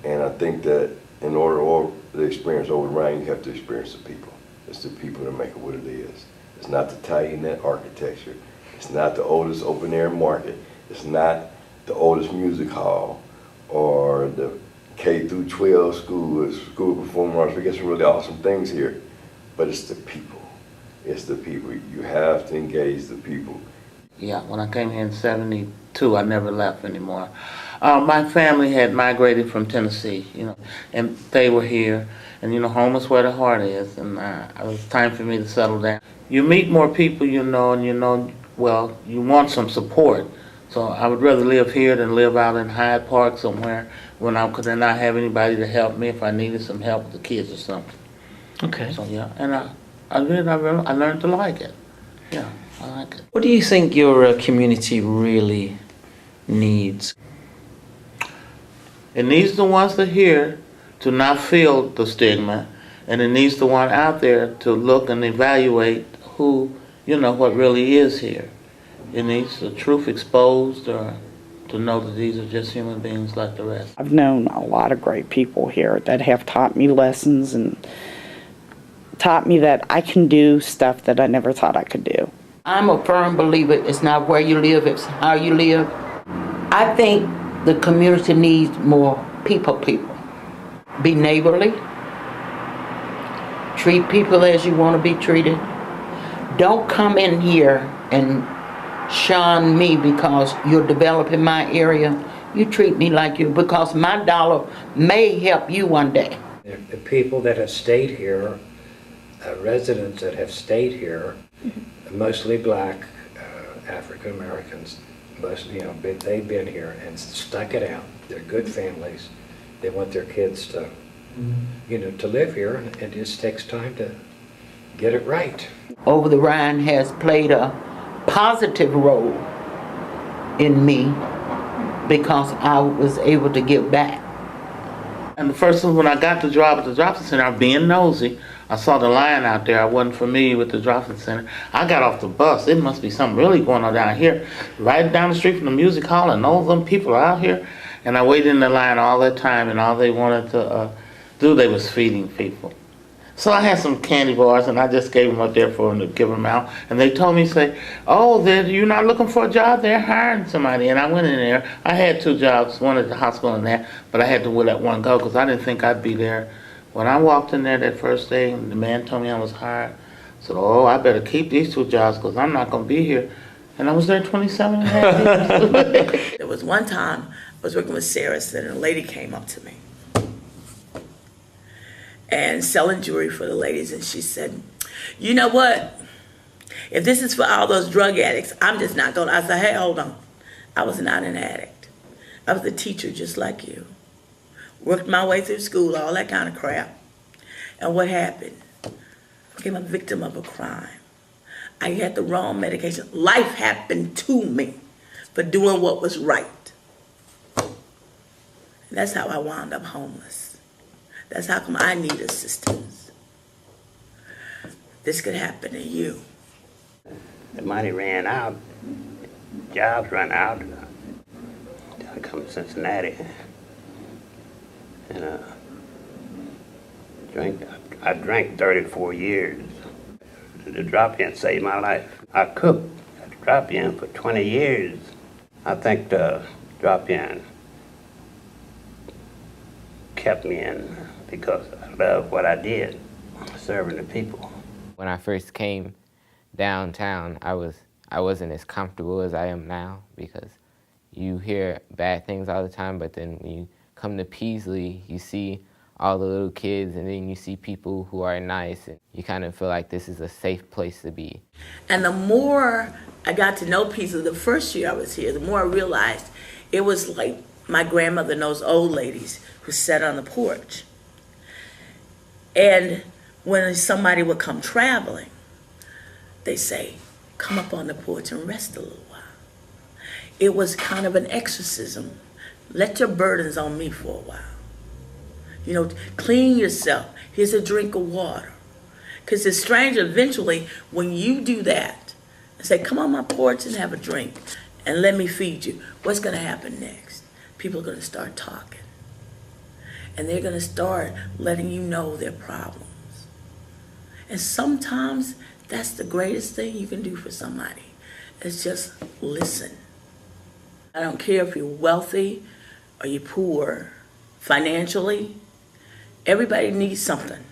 And I think that in order to experience Over-the-Rhine, you have to experience the people. It's the people that make it what it is. It's not the Italian architecture. It's not the oldest open air market. It's not the oldest music hall or the K through 12 school of performing arts. We get some really awesome things here, but it's the people. It's the people. You have to engage the people. Yeah, when I came here in '72, I never left anymore. My family had migrated from Tennessee, and they were here. And home is where the heart is, and it was time for me to settle down. You meet more people, and well, you want some support. So I would rather live here than live out in Hyde Park somewhere because then I have anybody to help me if I needed some help with the kids or something. Okay. So yeah, and I learned to like it. Yeah, I like it. What do you think your community really needs? It needs the ones that are here to not feel the stigma, and it needs the one out there to look and evaluate who, what really is here. It needs the truth exposed, or to know that these are just human beings like the rest. I've known a lot of great people here that have taught me lessons and taught me that I can do stuff that I never thought I could do. I'm a firm believer it's not where you live, it's how you live. I think the community needs more people. Be neighborly. Treat people as you want to be treated. Don't come in here and shun me because you're developing my area. You treat me like you, because my dollar may help you one day. The people that have stayed here, residents that have stayed here, mostly black African Americans, mostly, they've been here and stuck it out. They're good families. They want their kids to, to live here, and it just takes time to get it right. Over-the-Rhine has played a positive role in me because I was able to give back. And the first one, when I got the job at the drop-in center, I was being nosy. I saw the line out there. I wasn't familiar with the drop-in center. I got off the bus. It must be something really going on down here. Right down the street from the music hall, and all of them people are out here. And I waited in the line all that time, and all they wanted to do, they was feeding people. So I had some candy bars, and I just gave them up there for them to give them out. And they told me, oh, you're not looking for a job? They're hiring somebody. And I went in there. I had 2 jobs, one at the hospital and that, but I had to let one go because I didn't think I'd be there. When I walked in there that first day, and the man told me I was hired, I said, oh, I better keep these 2 jobs because I'm not going to be here. And I was there 27 and a half years. There was one time I was working with Sarah, and a lady came up to me and selling jewelry for the ladies, and she said, you know what? If this is for all those drug addicts, I'm just not going to. I said, hey, hold on. I was not an addict. I was a teacher just like you. Worked my way through school, all that kind of crap. And what happened? I became a victim of a crime. I had the wrong medication. Life happened to me for doing what was right. And that's how I wound up homeless. That's how come I need assistance. This could happen to you. The money ran out, jobs ran out. I come to Cincinnati, and I drank 34 years. The drop-in saved my life. I cooked at the drop-in for 20 years. I think the drop-in kept me in because I love what I did, serving the people. When I first came downtown, I wasn't as comfortable as I am now because you hear bad things all the time, but then when you come to Peaslee, you see all the little kids, and then you see people who are nice, and you kind of feel like this is a safe place to be. And the more I got to know Peaslee, the first year I was here, the more I realized it was like my grandmother and those old ladies who sat on the porch. And when somebody would come traveling, they say, come up on the porch and rest a little while. It was kind of an exorcism. Let your burdens on me for a while. Clean yourself. Here's a drink of water. Because it's strange, eventually, when you do that, and say, come on my porch and have a drink, and let me feed you, what's going to happen next? People are going to start talking. and they're going to start letting you know their problems. And sometimes that's the greatest thing you can do for somebody, is just listen. I don't care if you're wealthy or you're poor financially, everybody needs something.